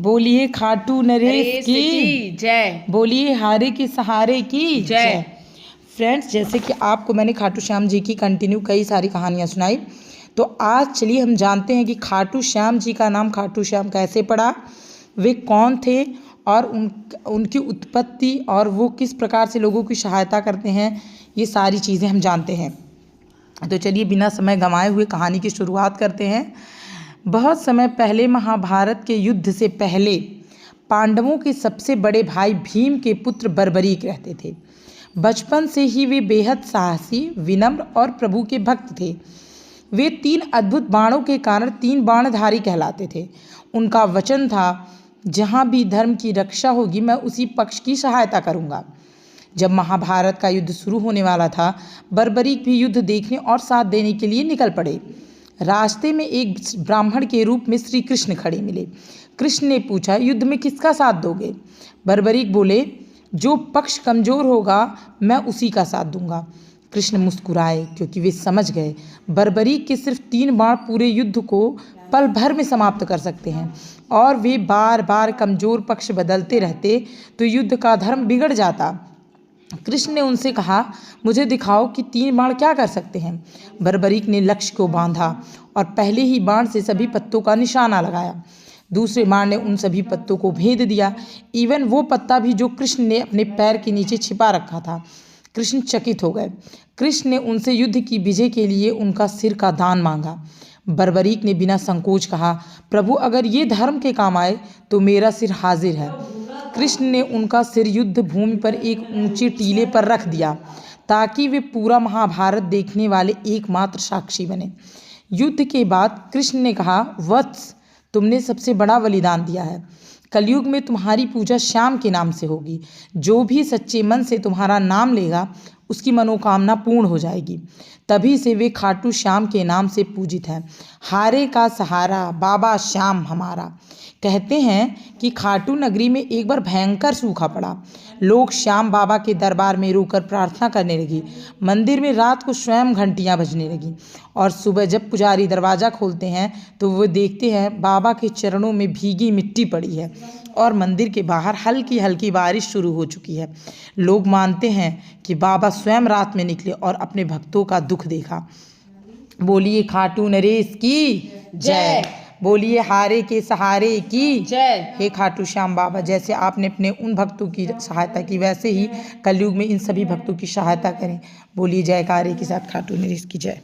बोलिए खाटू नरेश की जय। बोलिए हारे के सहारे की जय। फ्रेंड्स, जैसे कि आपको मैंने खाटू श्याम जी की कंटिन्यू कई सारी कहानियाँ सुनाई, तो आज चलिए हम जानते हैं कि खाटू श्याम जी का नाम खाटू श्याम कैसे पड़ा, वे कौन थे और उनकी उत्पत्ति और वो किस प्रकार से लोगों की सहायता करते हैं, ये सारी चीज़ें हम जानते हैं। तो चलिए बिना समय गंवाए हुए कहानी की शुरुआत करते हैं। बहुत समय पहले, महाभारत के युद्ध से पहले, पांडवों के सबसे बड़े भाई भीम के पुत्र बर्बरीक रहते थे। बचपन से ही वे बेहद साहसी, विनम्र और प्रभु के भक्त थे। वे 3 अद्भुत बाणों के कारण 3 बाणधारी कहलाते थे। उनका वचन था, जहाँ भी धर्म की रक्षा होगी मैं उसी पक्ष की सहायता करूँगा। जब महाभारत का युद्ध शुरू होने वाला था, बर्बरीक भी युद्ध देखने और साथ देने के लिए निकल पड़े। रास्ते में एक ब्राह्मण के रूप में श्री कृष्ण खड़े मिले। कृष्ण ने पूछा, युद्ध में किसका साथ दोगे? बर्बरीक बोले, जो पक्ष कमजोर होगा मैं उसी का साथ दूंगा। कृष्ण मुस्कुराए, क्योंकि वे समझ गए बर्बरीक के सिर्फ 3 बाण पूरे युद्ध को पल भर में समाप्त कर सकते हैं, और वे बार बार कमजोर पक्ष बदलते रहते तो युद्ध का धर्म बिगड़ जाता। कृष्ण ने उनसे कहा, मुझे दिखाओ कि 3 बाण क्या कर सकते हैं। बर्बरीक ने लक्ष्य को बांधा और पहले ही बाण से सभी पत्तों का निशाना लगाया। दूसरे बाण ने उन सभी पत्तों को भेद दिया, इवन वो पत्ता भी जो कृष्ण ने अपने पैर के नीचे छिपा रखा था। कृष्ण चकित हो गए। कृष्ण ने उनसे युद्ध की विजय के लिए उनका सिर का दान मांगा। बर्बरीक ने बिना संकोच कहा, प्रभु अगर ये धर्म के काम आए तो मेरा सिर हाजिर है। कृष्ण ने उनका सिर युद्ध भूमि पर एक ऊंचे टीले पर रख दिया, ताकि वे पूरा महाभारत देखने वाले एकमात्र साक्षी बने। युद्ध के बाद कृष्ण ने कहा, वत्स, तुमने सबसे बड़ा बलिदान दिया है। कलयुग में तुम्हारी पूजा श्याम के नाम से होगी। जो भी सच्चे मन से तुम्हारा नाम लेगा उसकी मनोकामना पूर्ण हो जाएगी। तभी से वे खाटू श्याम के नाम से पूजित हैं। हारे का सहारा बाबा श्याम हमारा। कहते हैं कि खाटू नगरी में एक बार भयंकर सूखा पड़ा। लोग श्याम बाबा के दरबार में रोकर प्रार्थना करने लगी। मंदिर में रात को स्वयं घंटियां बजने लगी, और सुबह जब पुजारी दरवाज़ा खोलते हैं तो वो देखते हैं बाबा के चरणों में भीगी मिट्टी पड़ी है और मंदिर के बाहर हल्की हल्की बारिश शुरू हो चुकी है। लोग मानते हैं कि बाबा स्वयं रात में निकले और अपने भक्तों का दुख देखा। बोलिए खाटू नरेश की जय। बोलिए हारे के सहारे की जय। हे खाटू श्याम बाबा, जैसे आपने अपने उन भक्तों की सहायता की, वैसे ही कलयुग में इन सभी भक्तों की सहायता करें। बोलिए जयकारे के साथ खाटू नरेश की जय।